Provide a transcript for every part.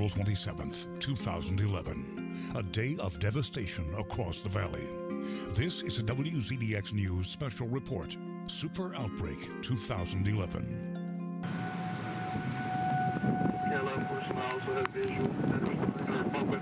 April 27th, 2011, a day of devastation across the valley. This is a WZDX News special report, Super Outbreak 2011. KLF personnel also have visual and public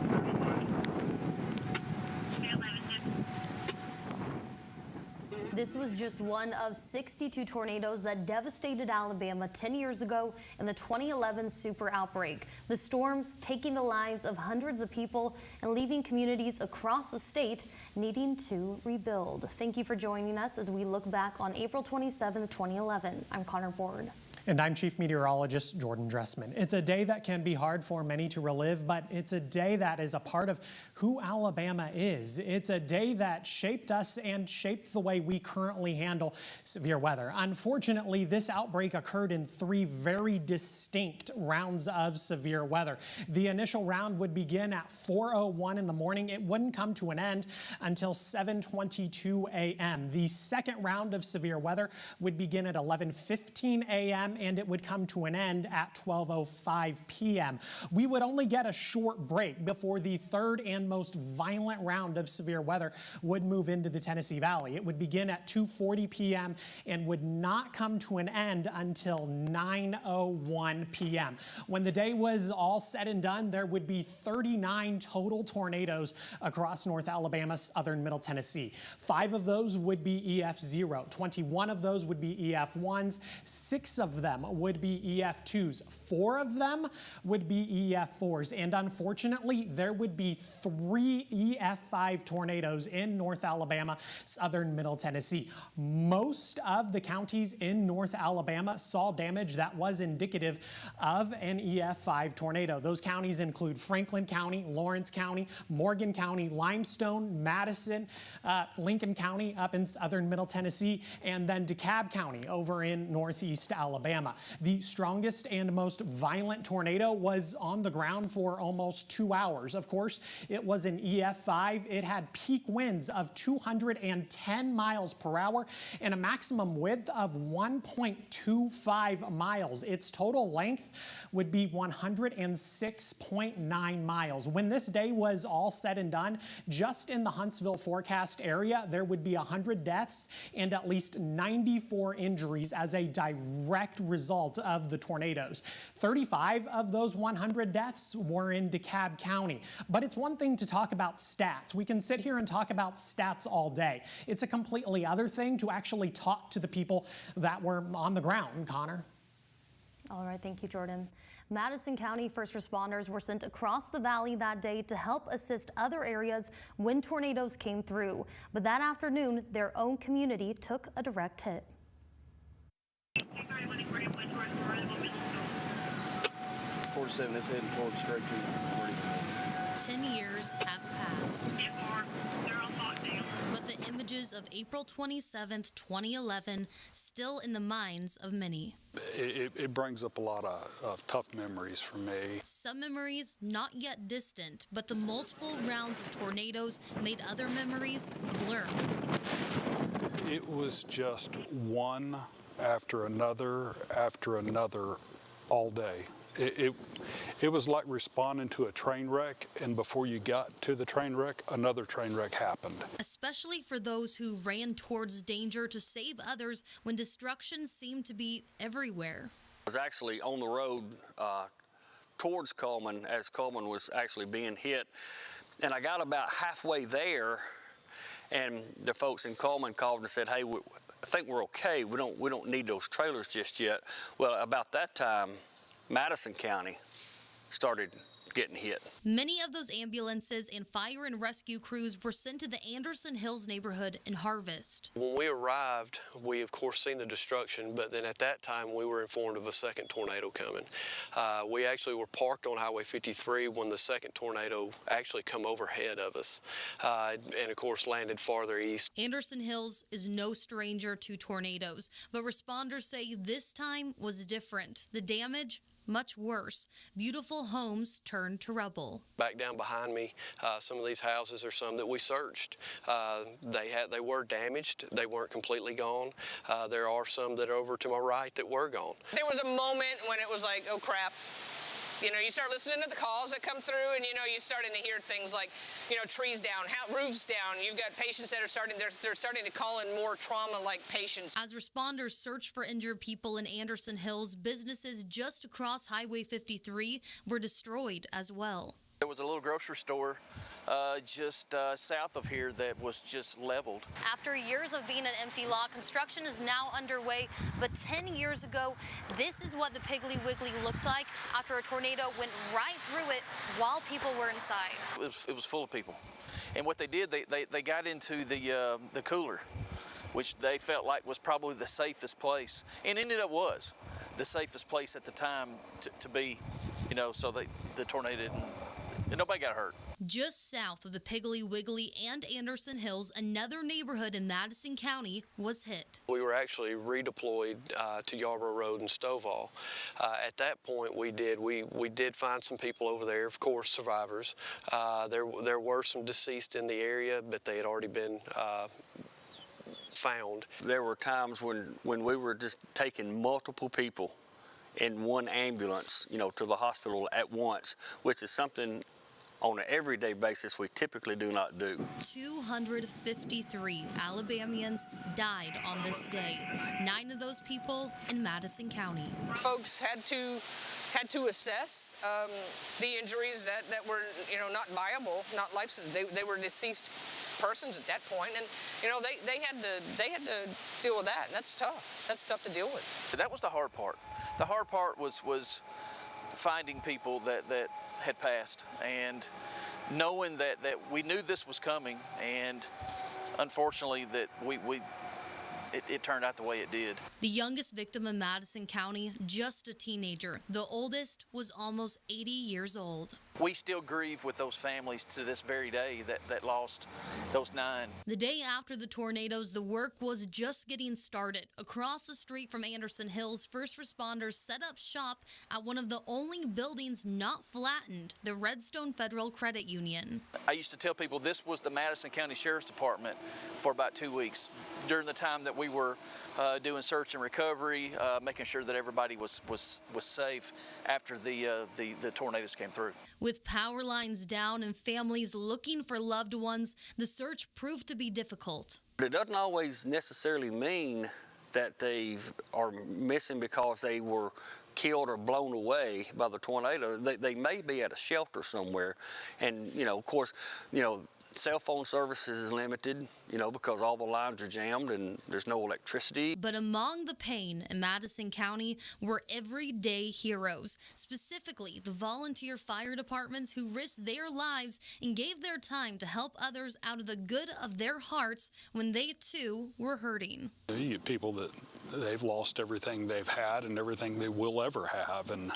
This was just one of 62 tornadoes that devastated Alabama 10 years ago in the 2011 super outbreak. The storms taking the lives of hundreds of people and leaving communities across the state needing to rebuild. Thank you for joining us as we look back on April 27, 2011. I'm Connor Board. And I'm Chief Meteorologist Jordan Dressman. It's a day that can be hard for many to relive, but it's a day that is a part of who Alabama is. It's a day that shaped us and shaped the way we currently handle severe weather. Unfortunately, this outbreak occurred in 3 very distinct rounds of severe weather. The initial round would begin at 4:01 in the morning. It wouldn't come to an end until 7:22 a.m. The second round of severe weather would begin at 11:15 a.m. and it would come to an end at 12:05 p.m. We would only get a short break before the third and most violent round of severe weather would move into the Tennessee Valley. It would begin at 2:40 p.m. and would not come to an end until 9:01 p.m. When the day was all said and done, there would be 39 total tornadoes across North Alabama, southern Middle Tennessee. 5 of those would be EF0. 21 of those would be EF1s. 6 of them would be EF2s. 4 of them would be EF4s. And unfortunately, there would be 3 EF5 tornadoes in North Alabama, southern Middle Tennessee. Most of the counties in North Alabama saw damage that was indicative of an EF5 tornado. Those counties include Franklin County, Lawrence County, Morgan County, Limestone, Madison, Lincoln County up in southern Middle Tennessee, and then DeKalb County over in northeast Alabama. The strongest and most violent tornado was on the ground for almost 2 hours. Of course, it was an EF5. It had peak winds of 210 miles per hour and a maximum width of 1.25 miles. Its total length would be 106.9 miles. When this day was all said and done, just in the Huntsville forecast area, there would be 100 deaths and at least 94 injuries as a direct result of the tornadoes. 35 of those 100 deaths were in DeKalb County. But it's one thing to talk about stats. We can sit here and talk about stats all day. It's a completely other thing to actually talk to the people that were on the ground, Connor. All right, thank you, Jordan. Madison County first responders were sent across the valley that day to help assist other areas when tornadoes came through. But that afternoon, their own community took a direct hit. 47 is heading towards straight to 10 years have passed. But the images of April 27th, 2011, still in the minds of many. It brings up a lot of tough memories for me. Some memories not yet distant, but the multiple rounds of tornadoes made other memories a blur. It was just one after another all day. It was like responding to a train wreck, and before you got to the train wreck, another train wreck happened. Especially for those who ran towards danger to save others when destruction seemed to be everywhere. I was actually on the road towards Coleman as Coleman was actually being hit, and I got about halfway there, and the folks in Coleman called and said, "Hey, I think we're okay. We don't need those trailers just yet." Well, about that time, Madison County started getting hit. Many of those ambulances and fire and rescue crews were sent to the Anderson Hills neighborhood in Harvest. When we arrived, we of course seen the destruction, but then at that time we were informed of a second tornado coming. We actually were parked on Highway 53 when the second tornado actually come overhead of us and of course landed farther east. Anderson Hills is no stranger to tornadoes, but responders say this time was different. The damage much worse. Beautiful homes turned to rubble. Back down behind me, some of these houses are some that we searched. They were damaged. They weren't completely gone. There are some that are over to my right that were gone. There was a moment when it was like, oh crap, You know, you start listening to the calls that come through, and, you know, you're starting to hear things like, you know, trees down, roofs down. You've got patients that are they're starting to call in more trauma-like patients. As responders search for injured people in Anderson Hills, businesses just across Highway 53 were destroyed as well. There was a little grocery store just south of here that was just leveled. After years of being an empty lot, construction is now underway. But 10 years ago, this is what the Piggly Wiggly looked like after a tornado went right through it while people were inside. It was full of people. And what they did, they got into the cooler, which they felt like was probably the safest place. And ended up was the safest place at the time to be, you know, so the tornado didn't. And nobody got hurt. Just south of the Piggly Wiggly and Anderson Hills, another neighborhood in Madison County was hit. We were actually redeployed to Yarborough Road and Stovall. At that point, we did find some people over there, of course, survivors. There were some deceased in the area, but they had already been found. There were times when we were just taking multiple people in one ambulance, you know, to the hospital at once, which is something on an everyday basis we typically do not do. 253 Alabamians died on this day. 9 of those people in Madison County. Folks had to assess the injuries that were, you know, not viable, not life. They were deceased persons at that point, and, you know, they had to deal with that, and that's tough. That's tough to deal with. That was the hard part. The hard part was finding people that had passed, and knowing that we knew this was coming, and unfortunately that it turned out the way it did. The youngest victim in Madison County, just a teenager. The oldest was almost 80 years old. We still grieve with those families to this very day that lost those 9. The day after the tornadoes, the work was just getting started. Across the street from Anderson Hills, first responders set up shop at one of the only buildings not flattened, the Redstone Federal Credit Union. I used to tell people this was the Madison County Sheriff's Department for about 2 weeks during the time that we were doing search and recovery, making sure that everybody was safe after the tornadoes came through. With power lines down and families looking for loved ones, the search proved to be difficult. It doesn't always necessarily mean that they are missing because they were killed or blown away by the tornado. They may be at a shelter somewhere, and, you know, of course, you know, cell phone services is limited, you know, because all the lines are jammed and there's no electricity. But among the pain in Madison County were everyday heroes, specifically the volunteer fire departments who risked their lives and gave their time to help others out of the good of their hearts when they too were hurting. You get people that they've lost everything they've had and everything they will ever have, and,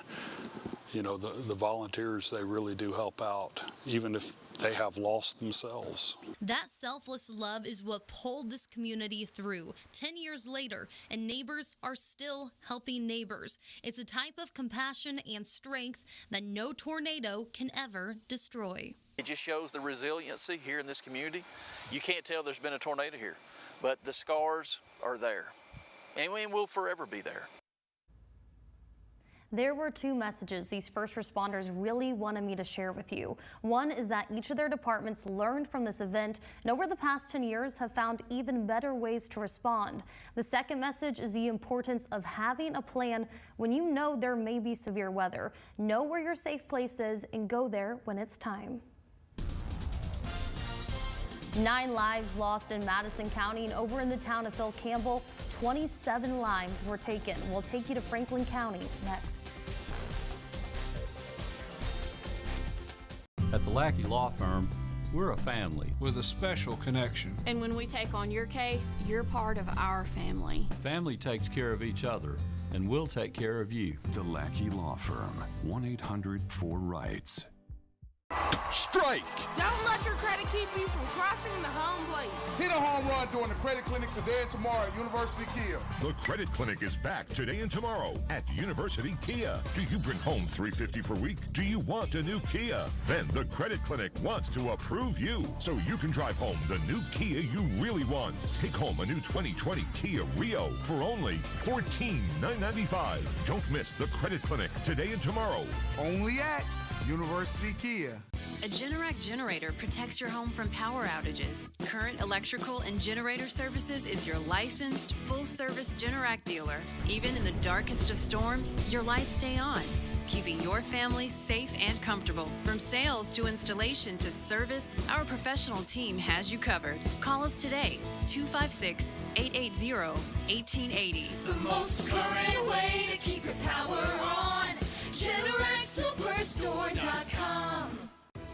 you know, the volunteers, they really do help out, even if they have lost themselves. That selfless love is what pulled this community through 10 years later, and neighbors are still helping neighbors. It's a type of compassion and strength that no tornado can ever destroy. It just shows the resiliency here in this community. You can't tell there's been a tornado here, but the scars are there, and we will forever be there. There were 2 messages these first responders really wanted me to share with you. One is that each of their departments learned from this event and over the past 10 years have found even better ways to respond. The second message is the importance of having a plan when you know there may be severe weather. Know where your safe place is and go there when it's time. 9 lives lost in Madison County, and over in the town of Campbell, 27 lives were taken. We'll take you to Franklin County next. At the Lackey Law Firm, we're a family with a special connection. And when we take on your case, you're part of our family. Family takes care of each other, and we'll take care of you. The Lackey Law Firm, 1-800-4-RIGHTS. Strike! Don't let your credit keep you from crossing the home plate. Hit a home run during the Credit Clinic today and tomorrow at University Kia. The Credit Clinic is back today and tomorrow at University Kia. Do you bring home $350 per week? Do you want a new Kia? Then the Credit Clinic wants to approve you so you can drive home the new Kia you really want. Take home a new 2020 Kia Rio for only $14,995. Don't miss the Credit Clinic today and tomorrow. Only at University Kia. A Generac generator protects your home from power outages. Current Electrical and Generator Services is your licensed, full-service Generac dealer. Even in the darkest of storms, your lights stay on, keeping your family safe and comfortable. From sales to installation to service, our professional team has you covered. Call us today, 256-880-1880. The most current way to keep your power on, GeneracSuperstore.com.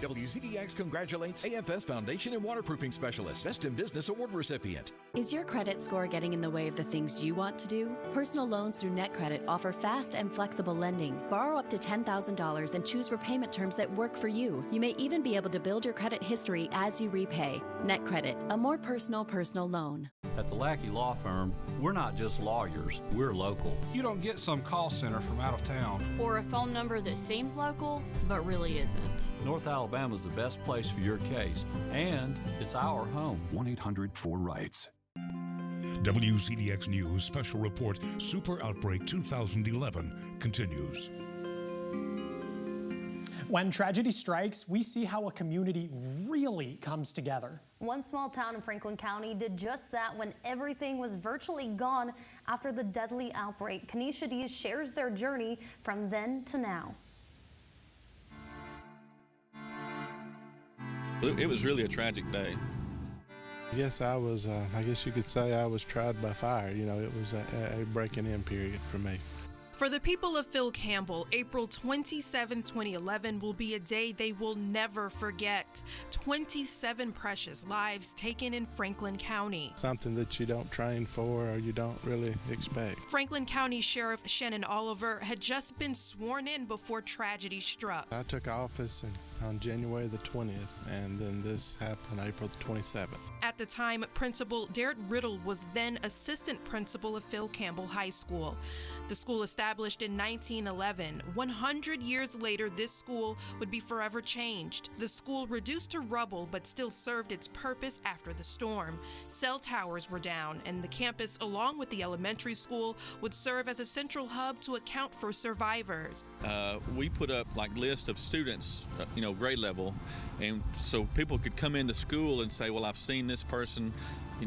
WZDX congratulates AFS Foundation and Waterproofing Specialist, Best in Business Award recipient. Is your credit score getting in the way of the things you want to do? Personal loans through NetCredit offer fast and flexible lending. Borrow up to $10,000 and choose repayment terms that work for you. You may even be able to build your credit history as you repay. NetCredit, a more personal loan. At the Lackey Law Firm, we're not just lawyers, we're local. You don't get some call center from out of town. Or a phone number that seems local, but really isn't. North Alabama's the best place for your case, and it's our home. 1-800-4RIGHTS. WZDX News Special Report Super Outbreak 2011 continues. When tragedy strikes, we see how a community really comes together. One small town in Franklin County did just that when everything was virtually gone after the deadly outbreak. Kanisha Dees shares their journey from then to now. It was really a tragic day. Yes, I was, I guess you could say I was tried by fire. You know, it was a breaking in period for me. For the people of Phil Campbell, April 27, 2011 will be a day they will never forget. 27 precious lives taken in Franklin County. Something that you don't train for or you don't really expect. Franklin County Sheriff Shannon Oliver had just been sworn in before tragedy struck. I took office on January the 20th, and then this happened on April the 27th. At the time, Principal Derek Riddle was then assistant principal of Phil Campbell High School. The school established in 1911. 100 years later, this school would be forever changed. The school reduced to rubble but still served its purpose after the storm. Cell towers were down, and the campus, along with the elementary school, would serve as a central hub to account for survivors. We put up like lists of students, grade level, and so people could come into school and say, well, I've seen this person.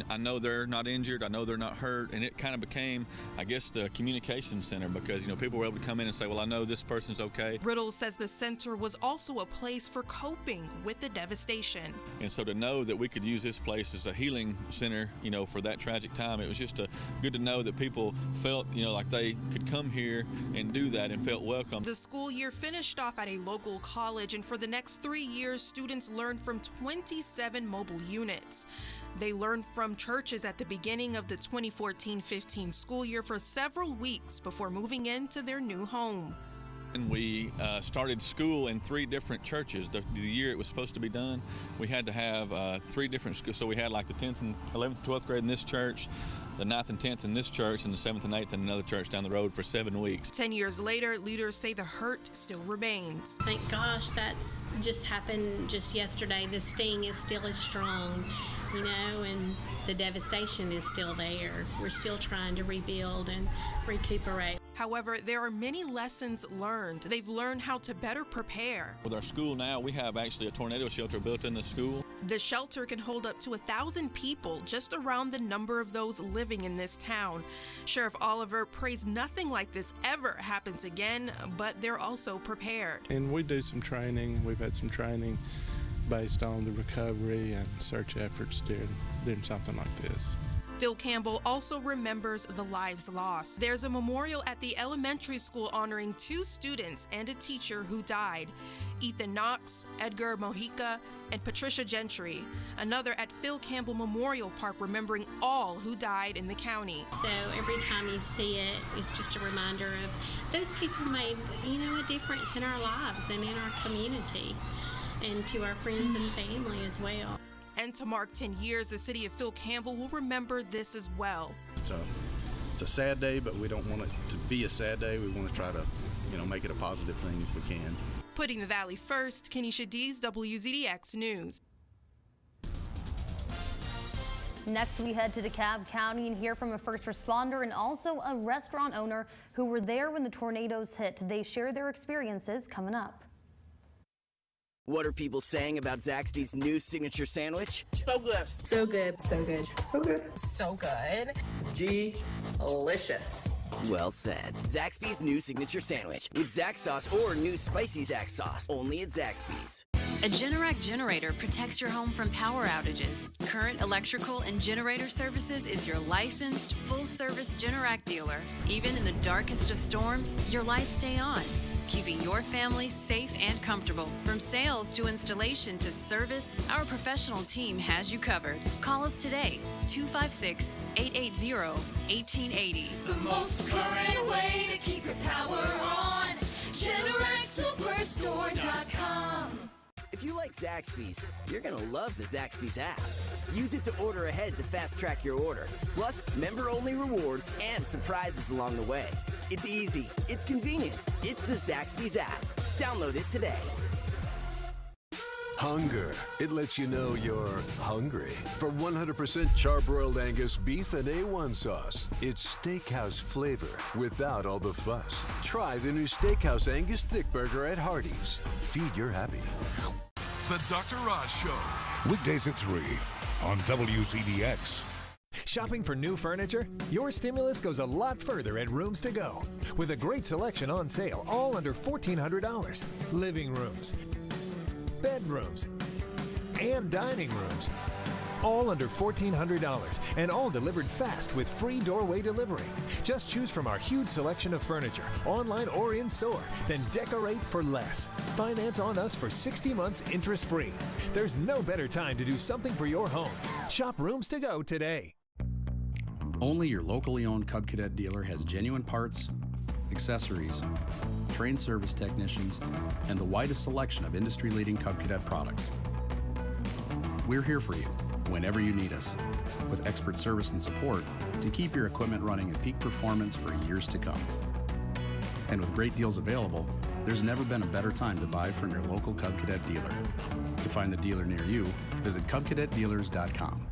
I know they're not injured, I know they're not hurt, and it kind of became, I guess, the communication center because, people were able to come in and say, well, I know this person's okay. Good says the center was also a place for coping with the devastation. And so to know that we could use this place as a healing center, for that tragic time, it was just good to know that people felt, like they could come here and do that and felt welcome. The school year finished off at a local college, and for the next 3 years, students learned from 27 mobile units. They learned from churches at the beginning of the 2014-15 school year for several weeks before moving into their new home. And we started school in 3 different churches. The year it was supposed to be done, we had to have 3 different schools. So we had like the 10th and 11th and 12th grade in this church, the 9th and 10th in this church, and the 7th and 8th in another church down the road for 7 weeks. 10 years later, leaders say the hurt still remains. Thank gosh, that's just happened just yesterday. The sting is still as strong, and the devastation is still there. We're still trying to rebuild and recuperate. However, there are many lessons learned. They've learned how to better prepare. With our school now, we have actually a tornado shelter built in the school. The shelter can hold up to 1,000 people, just around the number of those living in this town. Sheriff Oliver prays nothing like this ever happens again, but they're also prepared. And we do some training. We've had some training based on the recovery and search efforts during something like this. Phil Campbell also remembers the lives lost. There's a memorial at the elementary school honoring 2 students and a teacher who died. Ethan Knox, Edgar Mojica, and Patricia Gentry. Another at Phil Campbell Memorial Park remembering all who died in the county. So every time you see it, it's just a reminder of those people made, a difference in our lives and in our community. and to our friends and family as well. And to mark 10 years, the city of Phil Campbell will remember this as well. It's a sad day, but we don't want it to be a sad day. We want to try to, make it a positive thing if we can. Putting the Valley first, Kenesha Dees, WZDX News. Next, we head to DeKalb County and hear from a first responder and also a restaurant owner who were there when the tornadoes hit. They share their experiences coming up. What are people saying about Zaxby's new signature sandwich? So good. So good. So good. So good. So good. Delicious. Well said. Zaxby's new signature sandwich with Zax sauce or new spicy Zax sauce. Only at Zaxby's. A Generac generator protects your home from power outages. Current Electrical and Generator Services is your licensed, full-service Generac dealer. Even in the darkest of storms, your lights stay on, keeping your family safe and comfortable. From sales to installation to service, our professional team has you covered. Call us today, 256-880-1880. The most current way to keep your power on. GeneracSuperstore.com. If you like Zaxby's, you're going to love the Zaxby's app. Use it to order ahead to fast-track your order. Plus, member-only rewards and surprises along the way. It's easy. It's convenient. It's the Zaxby's app. Download it today. Hunger. It lets you know you're hungry. For 100% charbroiled Angus beef and A1 sauce. It's steakhouse flavor without all the fuss. Try the new Steakhouse Angus Thick Burger at Hardee's. Feed your happy. The Dr. Oz Show. Weekdays at 3 on WZDX. Shopping for new furniture? Your stimulus goes a lot further at Rooms to Go. With a great selection on sale, all under $1,400. Living rooms, bedrooms, and dining rooms. All under $1,400 and all delivered fast with free doorway delivery. Just choose from our huge selection of furniture, online or in store, then decorate for less. Finance on us for 60 months interest-free. There's no better time to do something for your home. Shop Rooms to Go today. Only your locally owned Cub Cadet dealer has genuine parts, accessories, trained service technicians, and the widest selection of industry-leading Cub Cadet products. We're here for you whenever you need us, with expert service and support to keep your equipment running at peak performance for years to come. And with great deals available, there's never been a better time to buy from your local Cub Cadet dealer. To find the dealer near you, visit CubCadetDealers.com.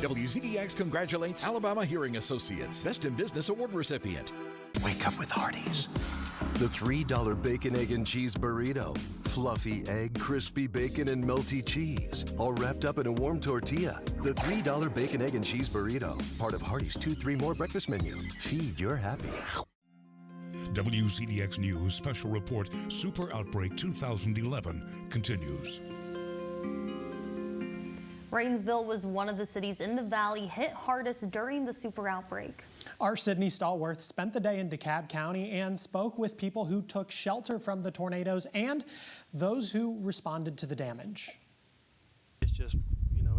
WZDX congratulates Alabama Hearing Associates, Best in Business Award recipient. Wake up with Hardee's. The $3 bacon, egg, and cheese burrito. Fluffy egg, crispy bacon, and melty cheese. All wrapped up in a warm tortilla. The $3 bacon, egg, and cheese burrito. Part of Hardee's 2-3 more breakfast menu. Feed your happy. WZDX News Special Report Super Outbreak 2011 continues. Rainsville was one of the cities in the valley hit hardest during the super outbreak. Our Sydney Stallworth spent the day in DeKalb County and spoke with people who took shelter from the tornadoes and those who responded to the damage. It's just,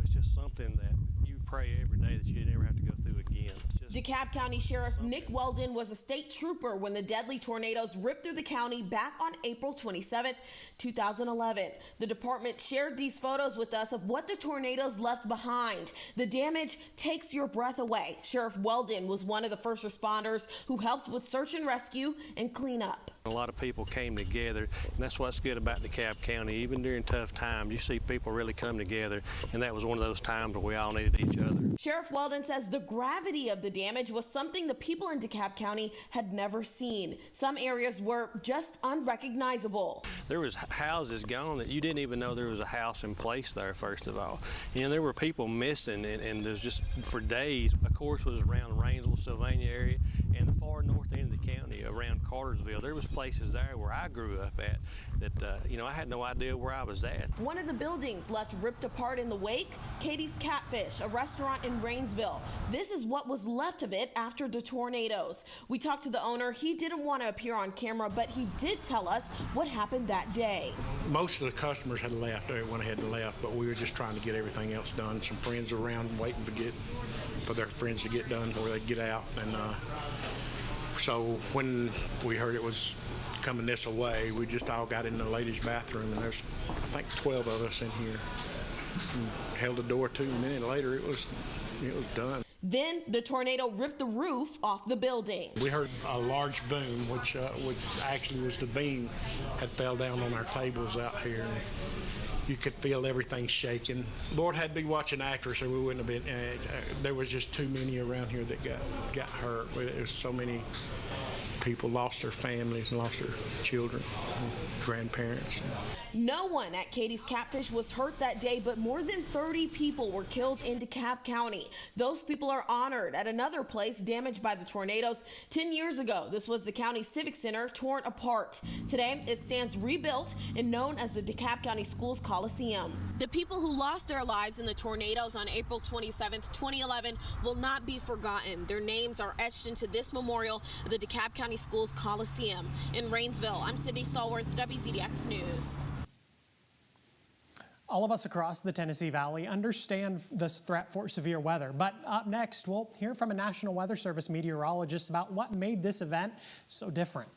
it's just something that you pray every day that you never have to go through again. DeKalb County Sheriff Nick Weldon was a state trooper when the deadly tornadoes ripped through the county back on April 27th, 2011. The department shared these photos with us of what the tornadoes left behind. The damage takes your breath away. Sheriff Weldon was one of the first responders who helped with search and rescue and cleanup. A lot of people came together, and that's what's good about DeKalb County. Even during tough times, you see people really come together, and that was one of those times where we all needed each other. Sheriff Weldon says the gravity of the damage was something the people in DeKalb County had never seen. Some areas were just unrecognizable. There was houses gone that you didn't even know there was a house in place there, first of all. There were people missing, and there's just for days. Of course, was around Rainsville, Sylvania area, and the far north end of the county around Cartersville. There was places there where I grew up at that, I had no idea where I was at. One of the buildings left ripped apart in the wake, Katie's Catfish, a restaurant in Rainsville. This is what was left of it after the tornadoes. We talked to the owner. He didn't want to appear on camera, but he did tell us what happened that day. Most of the customers had left. Everyone had left, but we were just trying to get everything else done. Some friends were around waiting for their friends to get done before they'd get out. And so when we heard it was coming this way. We just all got in the ladies' bathroom, and there's, I think, 12 of us in here. And held the door 2 minutes later, it was done. Then the tornado ripped the roof off the building. We heard a large boom, which actually was the beam that fell down on our tables out here. You could feel everything shaking. Lord had to be watching after us, or we wouldn't have been. There was just too many around here that got hurt. There was so many people lost their families and lost their children, and grandparents. No one at Katie's Catfish was hurt that day, but more than 30 people were killed in DeKalb County. Those people are honored at another place damaged by the tornadoes. 10 years ago, this was the county civic center torn apart. Today, it stands rebuilt and known as the DeKalb County Schools Coliseum. The people who lost their lives in the tornadoes on April 27th, 2011 will not be forgotten. Their names are etched into this memorial at the DeKalb County Schools Coliseum. In Rainsville, I'm Sydney Stallworth, WZDX News. All of us across the Tennessee Valley understand this threat for severe weather, but up next, we'll hear from a National Weather Service meteorologist about what made this event so different.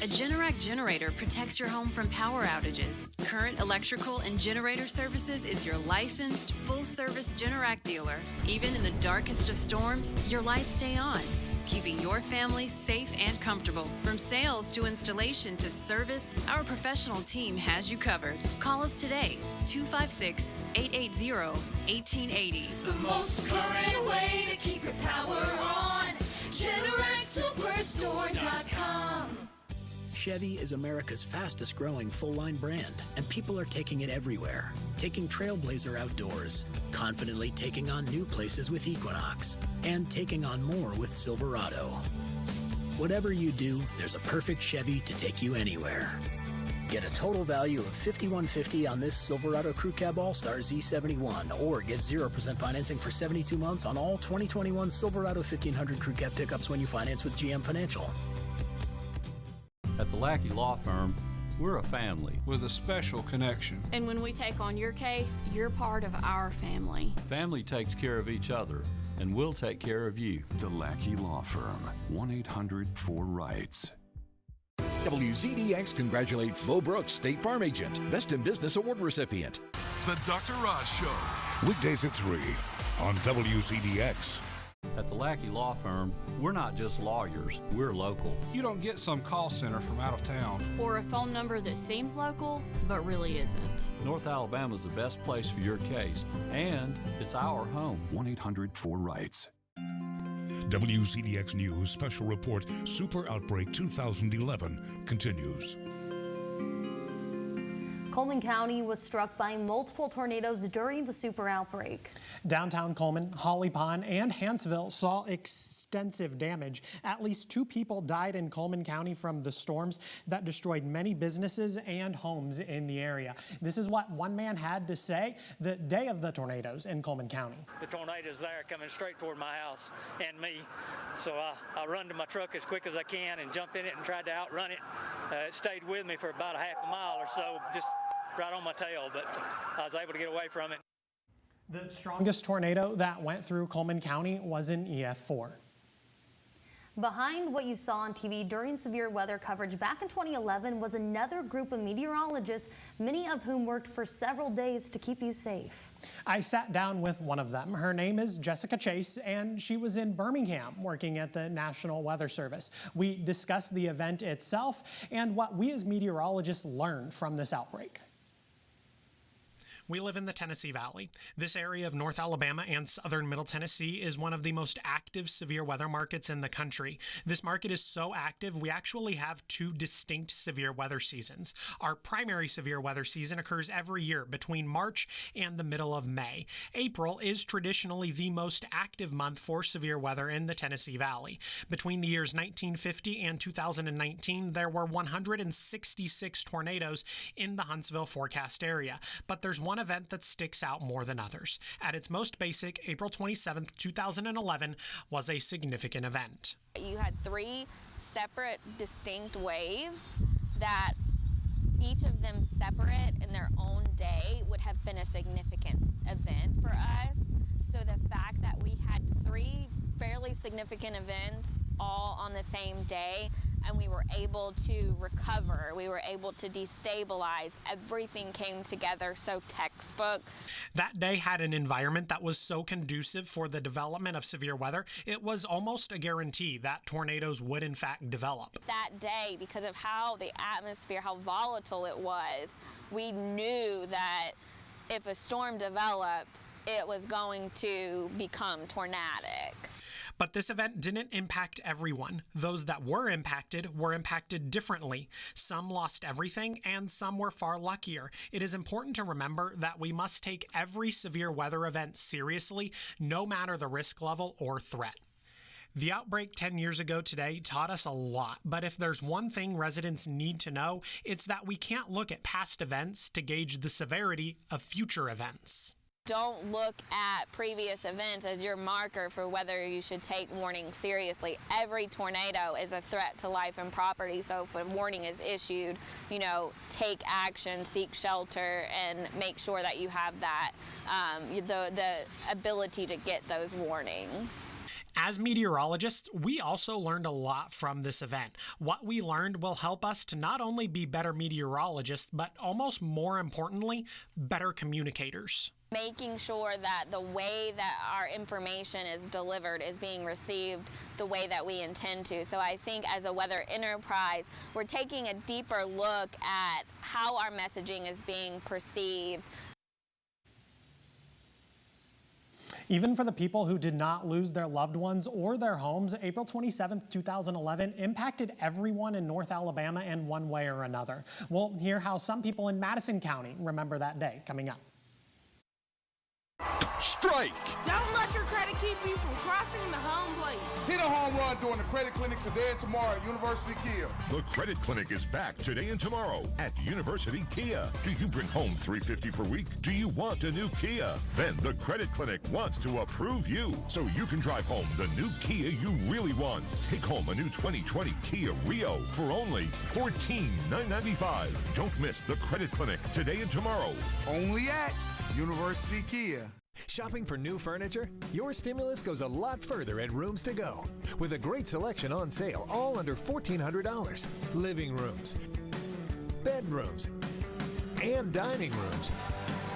A Generac generator protects your home from power outages. Current Electrical and Generator Services is your licensed, full-service Generac dealer. Even in the darkest of storms, your lights stay on, keeping your family safe and comfortable. From sales to installation to service, our professional team has you covered. Call us today, 256-880-1880. The most current way to keep your power on. GeneracSuperstore.com. Chevy is America's fastest growing full-line brand, and people are taking it everywhere. Taking Trailblazer outdoors, confidently taking on new places with Equinox, and taking on more with Silverado. Whatever you do, there's a perfect Chevy to take you anywhere. Get a total value of $5,150 on this Silverado Crew Cab All-Star Z71, or get 0% financing for 72 months on all 2021 Silverado 1500 Crew Cab pickups when you finance with GM Financial. At the Lackey Law Firm, we're a family with a special connection. And when we take on your case, you're part of our family. Family takes care of each other, and we'll take care of you. The Lackey Law Firm, 1-800-4RIGHTS. WZDX congratulates Bo Brooks, State Farm Agent, Best in Business Award recipient. The Dr. Oz Show. Weekdays at 3 on WZDX. At the Lackey Law Firm, we're not just lawyers, we're local. You don't get some call center from out of town. Or a phone number that seems local, but really isn't. North Alabama's the best place for your case, and it's our home. 1-800-4RIGHTS. WZDX News Special Report Super Outbreak 2011 continues. Coleman County was struck by multiple tornadoes during the super outbreak. Downtown Coleman, Holly Pond, and Huntsville saw extensive damage. At least 2 people died in Coleman County from the storms that destroyed many businesses and homes in the area. This is what one man had to say the day of the tornadoes in Coleman County. The tornado's there coming straight toward my house and me. So I run to my truck as quick as I can and jumped in it and tried to outrun it. It stayed with me for about a half a mile or so, just right on my tail, but I was able to get away from it. The strongest tornado that went through Coleman County was an EF4. Behind what you saw on TV during severe weather coverage back in 2011 was another group of meteorologists, many of whom worked for several days to keep you safe. I sat down with one of them. Her name is Jessica Chase, and she was in Birmingham working at the National Weather Service. We discussed the event itself and what we as meteorologists learned from this outbreak. We live in the Tennessee Valley. This area of North Alabama and southern Middle Tennessee is one of the most active severe weather markets in the country. This market is so active, we actually have 2 distinct severe weather seasons. Our primary severe weather season occurs every year between March and the middle of May. April is traditionally the most active month for severe weather in the Tennessee Valley. Between the years 1950 and 2019, there were 166 tornadoes in the Huntsville forecast area, but there's one event that sticks out more than others. At its most basic, April 27th, 2011 was a significant event. You had 3 separate, distinct waves that each of them separate in their own day would have been a significant event for us. So the fact that we had 3 fairly significant events all on the same day, and we were able to recover. We were able to destabilize. Everything came together so textbook. That day had an environment that was so conducive for the development of severe weather, it was almost a guarantee that tornadoes would in fact develop. That day, because of how the atmosphere, how volatile it was, we knew that if a storm developed, it was going to become tornadic. But this event didn't impact everyone. Those that were impacted differently. Some lost everything, and some were far luckier. It is important to remember that we must take every severe weather event seriously, no matter the risk level or threat. The outbreak 10 years ago today taught us a lot, but if there's one thing residents need to know, it's that we can't look at past events to gauge the severity of future events. Don't look at previous events as your marker for whether you should take warning seriously. Every tornado is a threat to life and property, so if a warning is issued, take action, seek shelter, and make sure that you have that, the ability to get those warnings. As meteorologists, we also learned a lot from this event. What we learned will help us to not only be better meteorologists, but almost more importantly, better communicators. Making sure that the way that our information is delivered is being received the way that we intend to. So I think as a weather enterprise, we're taking a deeper look at how our messaging is being perceived. Even for the people who did not lose their loved ones or their homes, April 27, 2011 impacted everyone in North Alabama in one way or another. We'll hear how some people in Madison County remember that day coming up. Strike! Don't let your credit keep you from crossing the home plate. Hit a home run during the Credit Clinic today and tomorrow at University Kia. The Credit Clinic is back today and tomorrow at University Kia. Do you bring home $350 per week? Do you want a new Kia? Then the Credit Clinic wants to approve you so you can drive home the new Kia you really want. Take home a new 2020 Kia Rio for only $14,995. Don't miss the Credit Clinic today and tomorrow. Only at University Kia. Shopping for new furniture? Your stimulus goes a lot further at Rooms to Go. With a great selection on sale, all under $1,400. Living rooms, bedrooms, and dining rooms.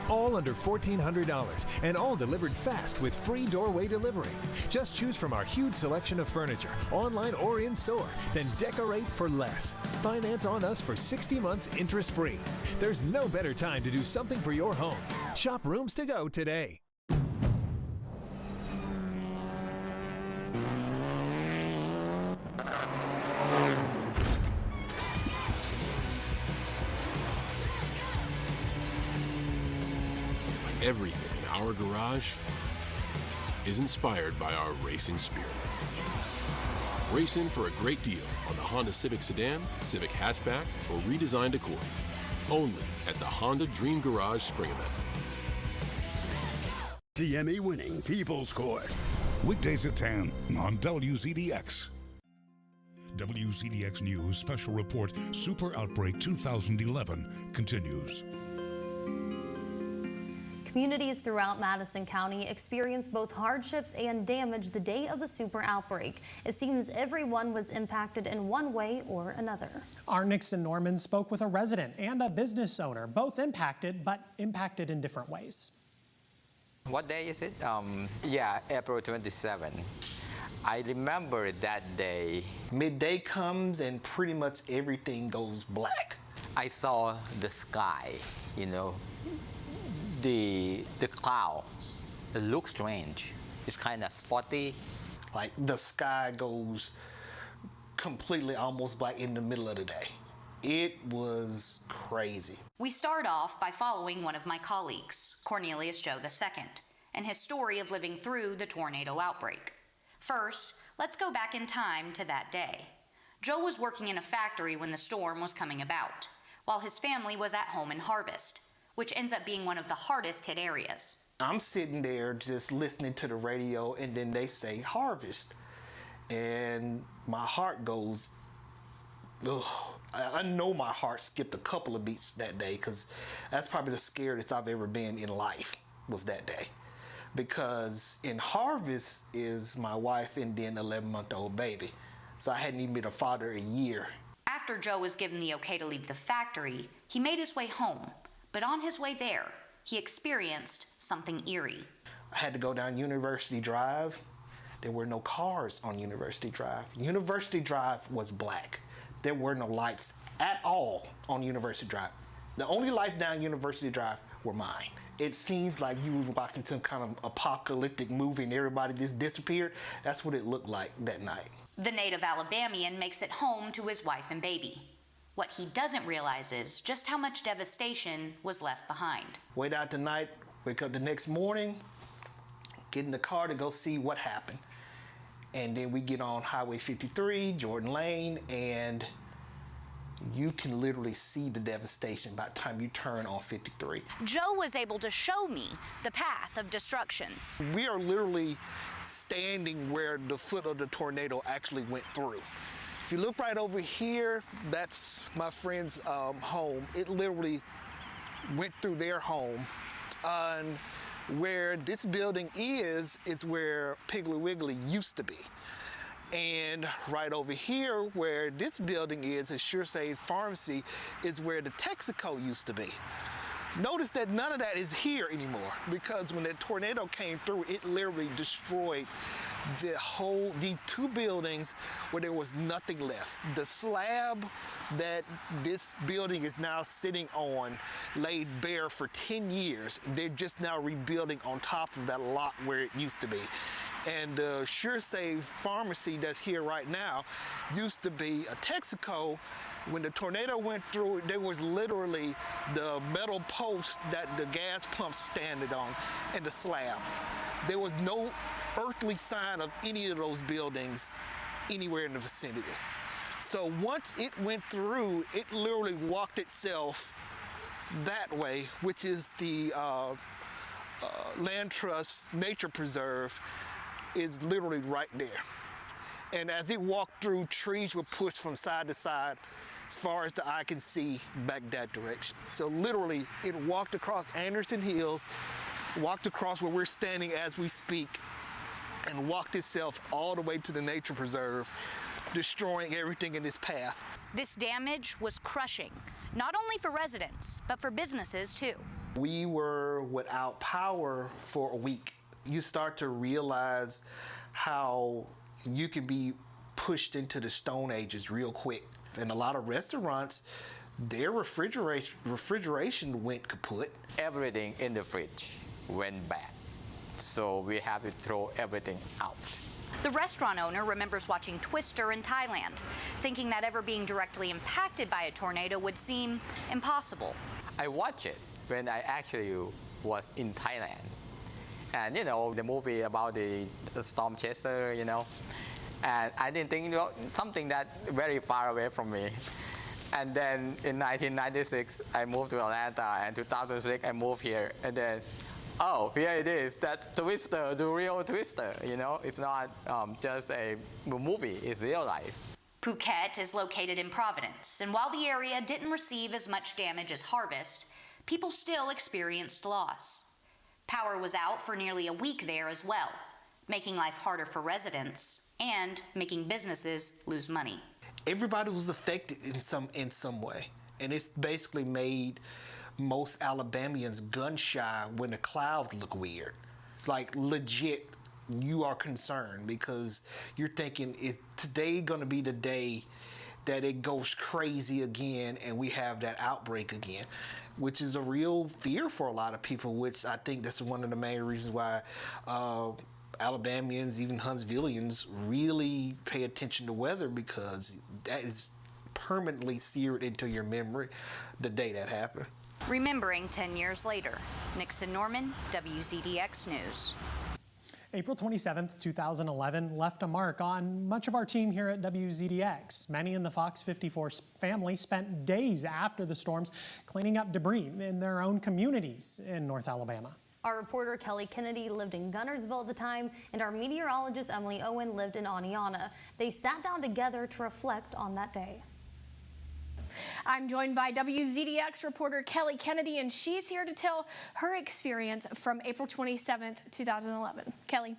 All under $1,400 and all delivered fast with free doorway delivery. Just choose from our huge selection of furniture, online or in store, then decorate for less. Finance on us for 60 months interest-free. There's no better time to do something for your home. Shop Rooms to Go today. Everything in our garage is inspired by our racing spirit. Race in for a great deal on the Honda Civic Sedan, Civic Hatchback, or redesigned Accord. Only at the Honda Dream Garage Spring Event. DME winning People's Court. Weekdays at 10 on WZDX. WZDX News Special Report Super Outbreak 2011 continues. Communities throughout Madison County experienced both hardships and damage the day of the super outbreak. It seems everyone was impacted in one way or another. Our Nixon Norman spoke with a resident and a business owner, both impacted, but impacted in different ways. What day is it? April 27. I remember that day. Midday comes and pretty much everything goes black. I saw the sky, the cloud. It looks strange. It's kind of spotty. Like the sky goes completely almost black in the middle of the day. It was crazy. We start off by following one of my colleagues, Cornelius Joe II, and his story of living through the tornado outbreak. First, let's go back in time to that day. Joe was working in a factory when the storm was coming about, while his family was at home in Harvest, which ends up being one of the hardest hit areas. I'm sitting there just listening to the radio, and then they say harvest. And my heart goes, ugh. I know my heart skipped a couple of beats that day, because that's probably the scariest I've ever been in life, was that day. Because in harvest is my wife and then 11-month-old baby. So I hadn't even been a father a year. After Joe was given the okay to leave the factory, he made his way home. But on his way there, he experienced something eerie. I had to go down University Drive. There were no cars on University Drive. University Drive was black. There were no lights at all on University Drive. The only lights down University Drive were mine. It seems like you were watching some kind of apocalyptic movie and everybody just disappeared. That's what it looked like that night. The native Alabamian makes it home to his wife and baby. What he doesn't realize is just how much devastation was left behind. Wait out the night, wake up the next morning, get in the car to go see what happened. And then we get on Highway 53, Jordan Lane, and you can literally see the devastation by the time you turn on 53. Joe was able to show me the path of destruction. We are literally standing where the foot of the tornado actually went through. If you look right over here, that's my friend's home. It literally went through their home. And where this building is where Piggly Wiggly used to be. And right over here, where this building is Sure Save Pharmacy, is where the Texaco used to be. Notice that none of that is here anymore, because when that tornado came through, it literally destroyed these two buildings where there was nothing left. The slab that this building is now sitting on laid bare for 10 years. They're just now rebuilding on top of that lot where it used to be. And the Sure Save Pharmacy that's here right now used to be a Texaco. When the tornado went through, there was literally the metal post that the gas pumps standing on and the slab. There was no earthly sign of any of those buildings anywhere in the vicinity. So once it went through, it literally walked itself that way, which is the Land Trust Nature Preserve, is literally right there. And as it walked through, trees were pushed from side to side as far as the eye can see back that direction. So literally, it walked across Anderson Hills, walked across where we're standing as we speak, and walked itself all the way to the nature preserve, destroying everything in its path. This damage was crushing, not only for residents, but for businesses too. We were without power for a week. You start to realize how you can be pushed into the Stone Ages real quick. And a lot of restaurants, their refrigeration went kaput. Everything in the fridge went bad. So we have to throw everything out. The restaurant owner remembers watching Twister in Thailand, thinking that ever being directly impacted by a tornado would seem impossible. I watched it when I actually was in Thailand. And you know, the movie about the storm chaser, you know, and I didn't think, you know, something that very far away from me. And then in 1996, I moved to Atlanta, and 2006, I moved here, and then, oh, here it is. That's Twister, the real Twister, you know? It's not just a movie, it's real life. Phuket is located in Providence, and while the area didn't receive as much damage as Harvest, people still experienced loss. Power was out for nearly a week there as well, making life harder for residents and making businesses lose money. Everybody was affected in some way, and it's basically made most Alabamians gun shy when the clouds look weird. Like legit, you are concerned because you're thinking, is today going to be the day that it goes crazy again and we have that outbreak again? Which is a real fear for a lot of people, which I think that's one of the main reasons why Alabamians, even Huntsvillians, really pay attention to weather, because that is permanently seared into your memory the day that happened. Remembering 10 years later, Nixon Norman, WZDX News. April 27th, 2011 left a mark on much of our team here at WZDX. Many in the Fox 54 family spent days after the storms cleaning up debris in their own communities in North Alabama. Our reporter Kelly Kennedy lived in Gunnersville at the time, and our meteorologist Emily Owen lived in Oneonta. They sat down together to reflect on that day. I'm joined by WZDX reporter Kelly Kennedy, and she's here to tell her experience from April 27th, 2011. Kelly.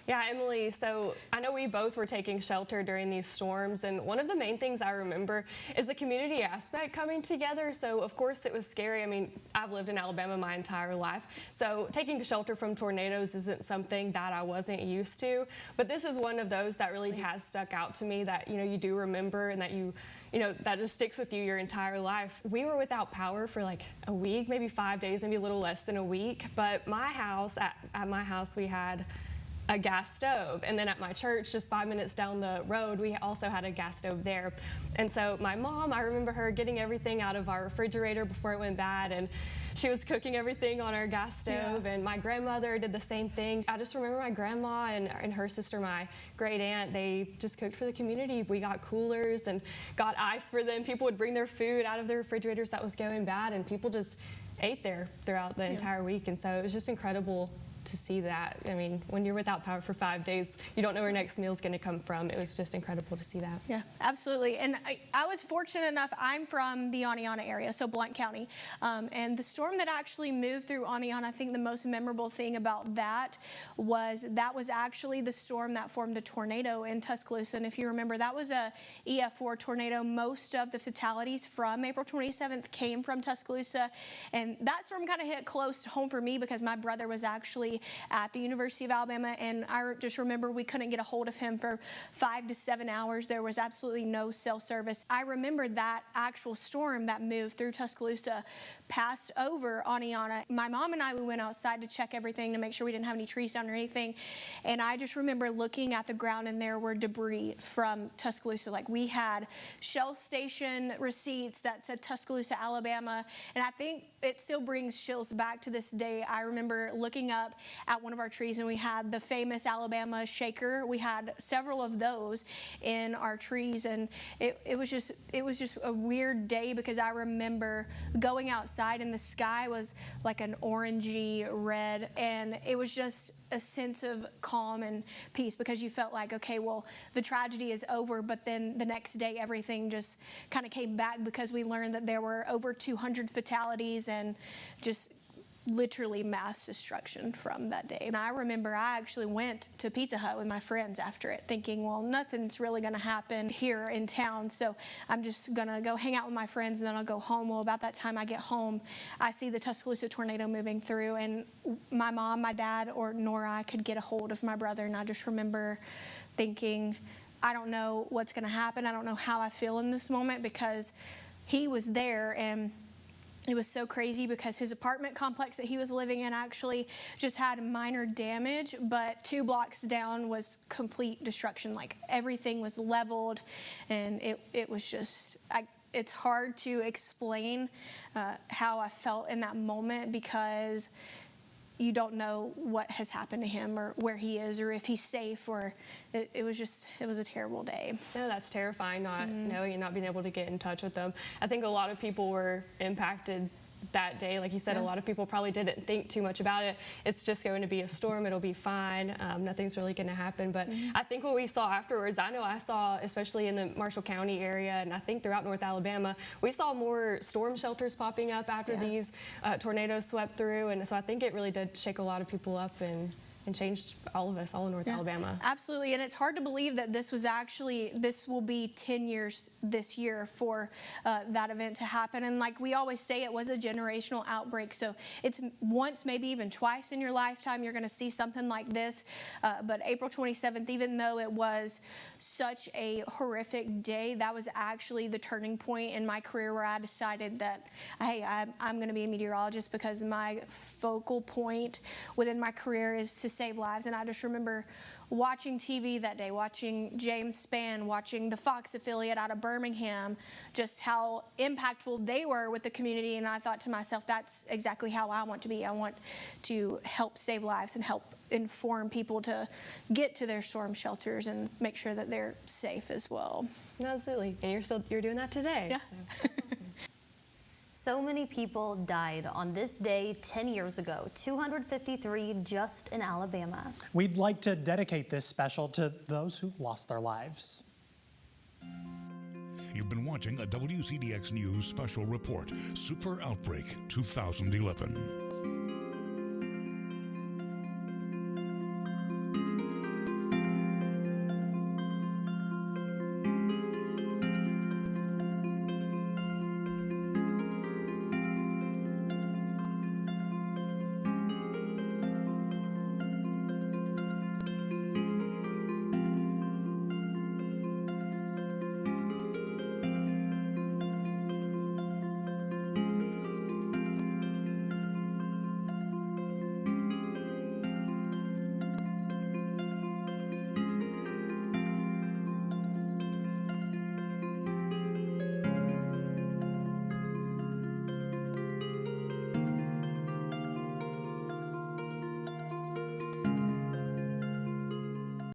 Yeah, Emily, so I know we both were taking shelter during these storms, and one of the main things I remember is the community aspect coming together. So, of course, it was scary. I mean, I've lived in Alabama my entire life, so taking shelter from tornadoes isn't something that I wasn't used to, but this is one of those that really has stuck out to me that, you do remember and that that just sticks with you your entire life. We were without power for like a week, maybe 5 days, maybe a little less than a week, but my house, at my house, we had a gas stove, and then at my church just 5 minutes down the road we also had a gas stove there. And so my mom, I remember her getting everything out of our refrigerator before it went bad, and she was cooking everything on our gas stove. And my grandmother did the same thing. I just remember my grandma and her sister, my great aunt, they just cooked for the community. We got coolers and got ice for them. People would bring their food out of their refrigerators that was going bad, and people just ate there throughout the entire week. And so it was just incredible to see that. I mean, when you're without power for 5 days, you don't know where next meal is going to come from. It was just incredible to see that. Yeah, absolutely. And I was fortunate enough, I'm from the Aniana area, so Blount County. And the storm that actually moved through Aniana, I think the most memorable thing about that was actually the storm that formed the tornado in Tuscaloosa. And if you remember, that was a EF4 tornado. Most of the fatalities from April 27th came from Tuscaloosa. And that storm kind of hit close to home for me because my brother was actually at the University of Alabama, and I just remember we couldn't get a hold of him for 5 to 7 hours. There was absolutely no cell service. I remember that actual storm that moved through Tuscaloosa passed over Aniana. My mom and I, we went outside to check everything to make sure we didn't have any trees down or anything, and I just remember looking at the ground, and there were debris from Tuscaloosa. Like, we had Shell station receipts that said Tuscaloosa, Alabama, and I think it still brings chills back to this day. I remember looking up at one of our trees, and we had the famous Alabama shaker. We had several of those in our trees, and it was just a weird day because I remember going outside and the sky was like an orangey red, and it was just a sense of calm and peace because you felt like, okay, well, the tragedy is over, but then the next day everything just kind of came back because we learned that there were over 200 fatalities and just literally mass destruction from that day. And I remember I actually went to Pizza Hut with my friends after it thinking, well, nothing's really going to happen here in town, so I'm just going to go hang out with my friends and then I'll go home. Well, about that time I get home, I see the Tuscaloosa tornado moving through, and my mom, my dad, nor I could get a hold of my brother, and I just remember thinking, I don't know what's going to happen. I don't know how I feel in this moment because he was there, and it was so crazy because his apartment complex that he was living in actually just had minor damage, but 2 blocks down was complete destruction. Like, everything was leveled, and it was just, it's hard to explain how I felt in that moment because you don't know what has happened to him or where he is or if he's safe, or it was a terrible day. No, that's terrifying, not knowing and not being able to get in touch with them. I think a lot of people were impacted that day. Like you said, a lot of people probably didn't think too much about it. It's just going to be a storm. It'll be fine. Nothing's really going to happen. But I think what we saw afterwards, I know I saw, especially in the Marshall County area, and I think throughout North Alabama, we saw more storm shelters popping up after these tornadoes swept through. And so I think it really did shake a lot of people up and changed all of us, all in North Alabama. Absolutely, and it's hard to believe that this will be 10 years this year for that event to happen. And like we always say, it was a generational outbreak, so it's once, maybe even twice in your lifetime you're going to see something like this. But April 27th, even though it was such a horrific day, that was actually the turning point in my career where I decided that, hey, I'm going to be a meteorologist because my focal point within my career is to save lives. And I just remember watching TV that day, watching James Spann, watching the Fox affiliate out of Birmingham, just how impactful they were with the community. And I thought to myself, that's exactly how I want to be. I want to help save lives and help inform people to get to their storm shelters and make sure that they're safe as well. Absolutely. And you're doing that today. Yeah. So that's awesome. So many people died on this day 10 years ago, 253 just in Alabama. We'd like to dedicate this special to those who lost their lives. You've been watching a WZDX News special report, Super Outbreak 2011.